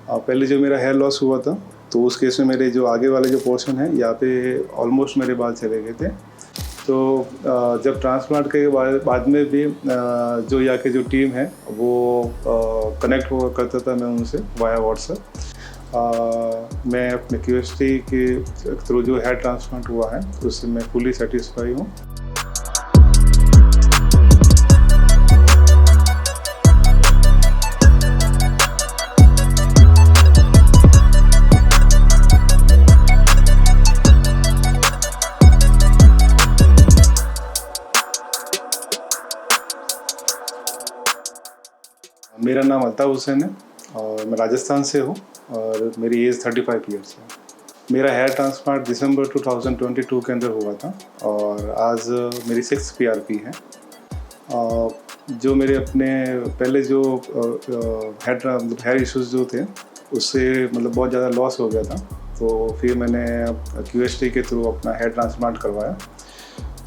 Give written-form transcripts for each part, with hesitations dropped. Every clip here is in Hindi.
पहले जो मेरा हेयर लॉस हुआ था, तो उस केस में मेरे जो आगे वाले जो पोर्शन है यहाँ पे ऑलमोस्ट मेरे बाल चले गए थे। तो जब ट्रांसप्लांट के बाद में भी जो यहाँ की जो टीम है वो कनेक्ट हुआ करता था मैं उनसे वाया व्हाट्सएप। मैं अपने क्यूएसटी के थ्रू जो हेयर ट्रांसप्लांट हुआ है उससे मैं फुली सेटिस्फाई हूँ। मेरा नाम अल्ताफ़ हुसैन है और मैं राजस्थान से हूँ और मेरी एज 35 ईयर्स है। मेरा हेयर ट्रांसप्लांट दिसंबर 2022 के अंदर हुआ था और आज मेरी 6th PRP है। जो मेरे अपने पहले जो हेयर इश्यूज़ जो थे उससे मतलब बहुत ज़्यादा लॉस हो गया था, तो फिर मैंने क्यूएसटी के थ्रू अपना हेयर ट्रांसप्लांट करवाया।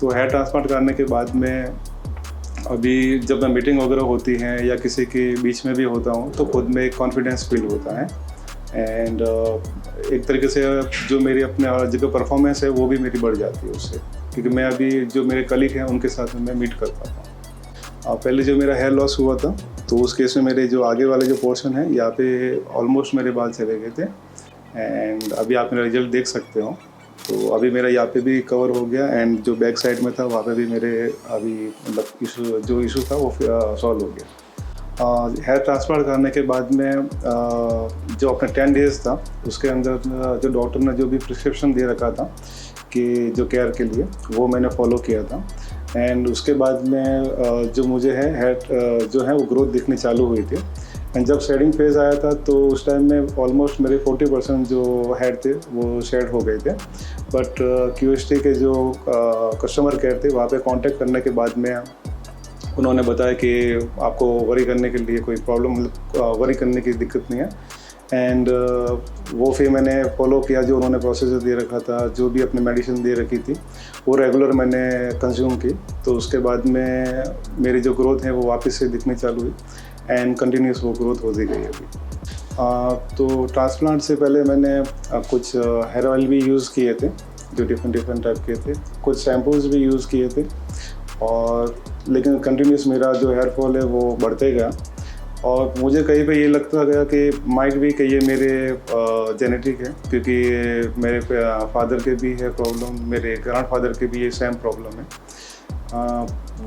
तो हेयर ट्रांसप्लांट करने के बाद में अभी जब मैं मीटिंग वगैरह होती हैं या किसी के बीच में भी होता हूँ तो खुद में एक कॉन्फिडेंस फील होता है एंड एक तरीके से जो मेरी अपने जगह परफॉर्मेंस है वो भी मेरी बढ़ जाती है उससे, क्योंकि मैं अभी जो मेरे कलीग हैं उनके साथ मैं मीट कर पाता हूँ। पहले जो मेरा हेयर लॉस हुआ था तो उस केस में मेरे जो आगे वाले जो पोर्शन है यहाँ पे ऑलमोस्ट मेरे बाल चले गए थे एंड अभी आप मेरा रिजल्ट देख सकते हो। तो अभी मेरा यहाँ पे भी कवर हो गया एंड जो बैक साइड में था वहाँ पे भी मेरे अभी मतलब जो इशू था वो सॉल्व हो गया। हेयर ट्रांसप्लांट करने के बाद में जो अपने 10 डेज़ था उसके अंदर जो डॉक्टर ने जो भी प्रिस्क्रिप्शन दे रखा था कि जो केयर के लिए वो मैंने फॉलो किया था एंड उसके बाद में जो मुझे है हेयर जो है वो ग्रोथ दिखनी चालू हुई थी एंड जब शेडिंग फेज़ आया था तो उस टाइम में ऑलमोस्ट मेरे 40% जो हेयर थे वो शेड हो गए थे। बट क्यूएसटी के जो कस्टमर केयर थे वहाँ पे कांटेक्ट करने के बाद में उन्होंने बताया कि आपको वरी करने के लिए कोई प्रॉब्लम मतलब वरी करने की दिक्कत नहीं है एंड वो फिर मैंने फॉलो किया जो उन्होंने प्रोसीजर दे रखा था, जो भी अपनी मेडिसिन दे रखी थी वो रेगुलर मैंने कंज्यूम की। तो उसके बाद में मेरी जो ग्रोथ है वो वापस से दिखनी चालू हुई एंड कंटिन्यूस वो ग्रोथ होती गई अभी। तो ट्रांसप्लांट से पहले मैंने कुछ हेयर ऑयल भी यूज़ किए थे जो डिफरेंट टाइप के थे, कुछ शैम्पूज भी यूज़ किए थे और लेकिन कंटिन्यूस मेरा जो हेयर फॉल है वो बढ़ते गया और मुझे कहीं पे ये लगता गया कि माइट भी कि ये मेरे जेनेटिक है, क्योंकि मेरे फादर के भी है प्रॉब्लम, मेरे ग्रैंडफादर के भी ये सेम प्रॉब्लम है।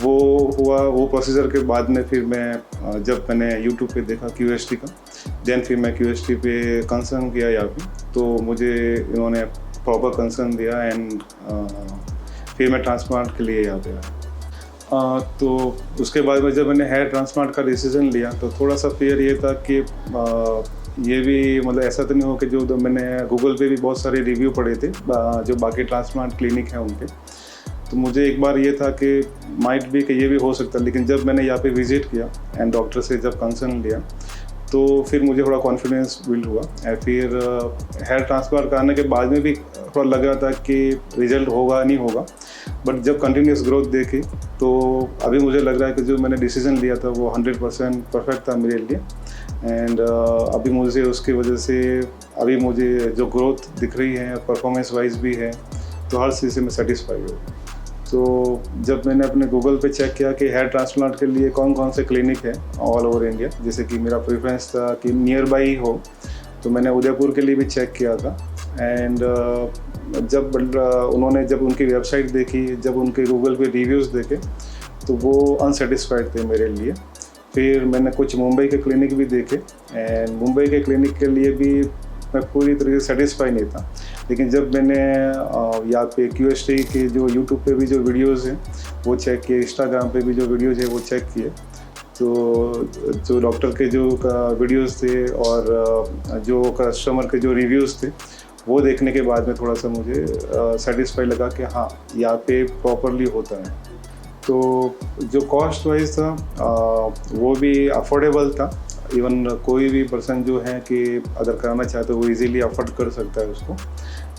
वो हुआ वो प्रोसीजर के बाद में फिर मैं जब मैंने यूट्यूब पे देखा क्यूएसटी का, देन फिर मैं क्यूएसटी पे कंसर्न किया यहाँ पे, तो मुझे इन्होंने प्रॉपर कंसर्न दिया एंड फिर मैं ट्रांसप्लांट के लिए यहाँ पे आया। तो उसके बाद में जब मैंने हेयर ट्रांसप्लांट का डिसीज़न लिया तो थोड़ा सा फियर ये था कि ये भी मतलब ऐसा तो नहीं हो कि जो मैंने गूगल पे भी बहुत सारे रिव्यू पढ़े थे जो बाकी ट्रांसप्लांट क्लिनिक हैं उनके, तो मुझे एक बार ये था कि माइट भी कि ये भी हो सकता है। लेकिन जब मैंने यहाँ पे विज़िट किया एंड डॉक्टर से जब कंसर्न लिया तो फिर मुझे थोड़ा कॉन्फिडेंस बिल्ड हुआ और फिर हेयर ट्रांसप्लांट कराने के बाद में भी थोड़ा लग रहा था कि रिजल्ट होगा नहीं होगा, बट जब कंटिन्यूस ग्रोथ देखी तो अभी मुझे लग रहा है कि जो मैंने डिसीज़न लिया था वो 100% परफेक्ट था मेरे लिए एंड अभी मुझे उसकी वजह से अभी मुझे जो ग्रोथ दिख रही है परफॉर्मेंस वाइज भी है तो हर चीज़ से मैं सेटिस्फाई हूँ। तो जब मैंने अपने गूगल पे चेक किया कि हेयर ट्रांसप्लांट के लिए कौन कौन से क्लिनिक है ऑल ओवर इंडिया, जैसे कि मेरा प्रेफरेंस था कि नियर बाई हो, तो मैंने उदयपुर के लिए भी चेक किया था एंड जब उन्होंने जब उनकी वेबसाइट देखी, जब उनके गूगल पे रिव्यूज़ देखे तो वो अनसेटिस्फाइड थे मेरे लिए। फिर मैंने कुछ मुंबई के क्लिनिक भी देखे एंड मुंबई के क्लिनिक के लिए भी मैं पूरी तरीके से सेटिस्फाई नहीं था। लेकिन जब मैंने यहाँ पे क्यूएसटी के जो यूट्यूब पे भी जो वीडियोज़ हैं वो चेक किए, इंस्टाग्राम पे भी जो वीडियोज़ है वो चेक किए, तो जो डॉक्टर के जो वीडियोज़ थे और जो कस्टमर के जो रिव्यूज़ थे वो देखने के बाद में थोड़ा सा मुझे सेटिस्फाई लगा कि हाँ यहाँ पे प्रॉपरली होता है। तो जो कॉस्ट वाइज था वो भी अफोर्डेबल था, इवन कोई भी पर्सन जो है कि अगर कराना चाहते वो इजीली अफोर्ड कर सकता है उसको।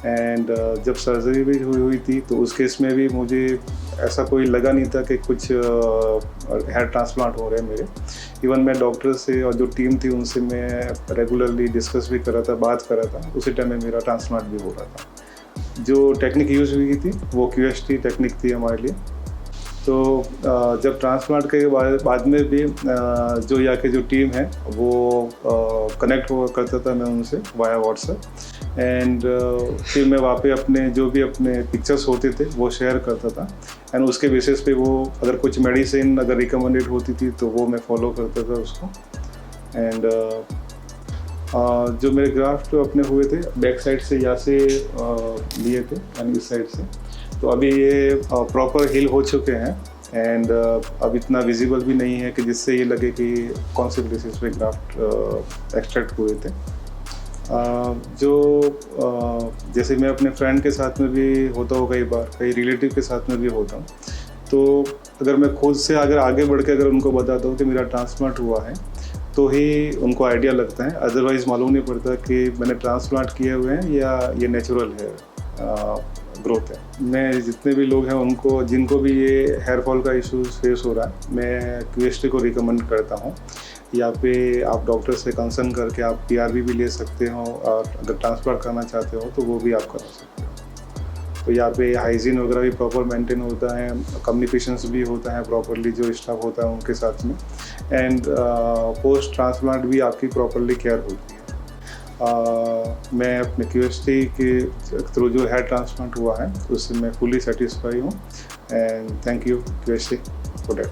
एंड जब सर्जरी भी हुई थी तो उस केस में भी मुझे ऐसा कोई लगा नहीं था कि कुछ हेयर ट्रांसप्लांट हो रहे हैं मेरे। इवन मैं डॉक्टर से और जो टीम थी उनसे मैं रेगुलरली डिस्कस भी कर रहा था, बात कर रहा था, उसी टाइम में मेरा ट्रांसप्लांट भी हो रहा था। जो टेक्निक यूज़ हुई थी वो QST टेक्निक थी हमारे लिए। तो जब ट्रांसप्लांट के बाद में भी जो यहाँ की जो टीम है वो कनेक्ट हुआ करता था मैं उनसे वाया व्हाट्सएप। एंड फिर मैं वहाँ पे अपने जो भी अपने पिक्चर्स होते थे वो शेयर करता था। एंड उसके बेसिस पे वो अगर कुछ मेडिसिन अगर रिकमेंडेड होती थी तो वो मैं फॉलो करता था उसको। एंड जो मेरे ग्राफ्ट अपने हुए थे बैक साइड से यहाँ से लिए थे यानी इस साइड से, तो अभी ये प्रॉपर हील हो चुके हैं। एंड अब इतना विजिबल भी नहीं है कि जिससे ये लगे कि कौन से प्लेसेस पे ग्राफ्ट एक्सट्रैक्ट हुए थे। जैसे मैं अपने फ्रेंड के साथ में भी होता हूँ, कई बार कई रिलेटिव के साथ में भी होता हूँ, तो अगर मैं खुद से अगर आगे बढ़ के अगर उनको बताता हूँ कि मेरा ट्रांसप्लांट हुआ है तो ही उनको आइडिया लगता है। अदरवाइज़ मालूम नहीं पड़ता कि मैंने ट्रांसप्लांट किए हुए हैं या ये नेचुरल है ग्रोथ है। मैं जितने भी लोग हैं उनको जिनको भी ये हेयर फॉल का इशू फेस हो रहा है, मैं QST को रिकमेंड करता हूँ। यहाँ पे आप डॉक्टर से कंसल्ट करके आप PRV भी ले सकते हो और अगर ट्रांसप्लांट करना चाहते हो तो वो भी आप करा सकते हो। तो यहाँ पे हाइजीन वगैरह भी प्रॉपर मेंटेन होता है, कम्युनिकेशंस भी होता है प्रॉपरली जो स्टाफ होता है उनके साथ में। एंड पोस्ट ट्रांसप्लांट भी आपकी प्रॉपरली केयर होती है। मैं अपने QST के थ्रू जो हेयर ट्रांसप्लांट हुआ है उससे मैं फुली सेटिस्फाई हूँ। And thank you QST for that.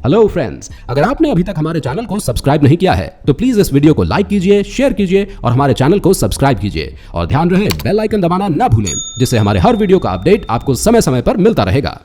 Hello friends, अगर आपने अभी तक हमारे चैनल को सब्सक्राइब नहीं किया है तो प्लीज इस वीडियो को लाइक कीजिए, शेयर कीजिए और हमारे चैनल को सब्सक्राइब कीजिए। और ध्यान रहे बेल आइकन दबाना ना भूलें, जिससे हमारे हर वीडियो का अपडेट आपको समय समय पर मिलता रहेगा।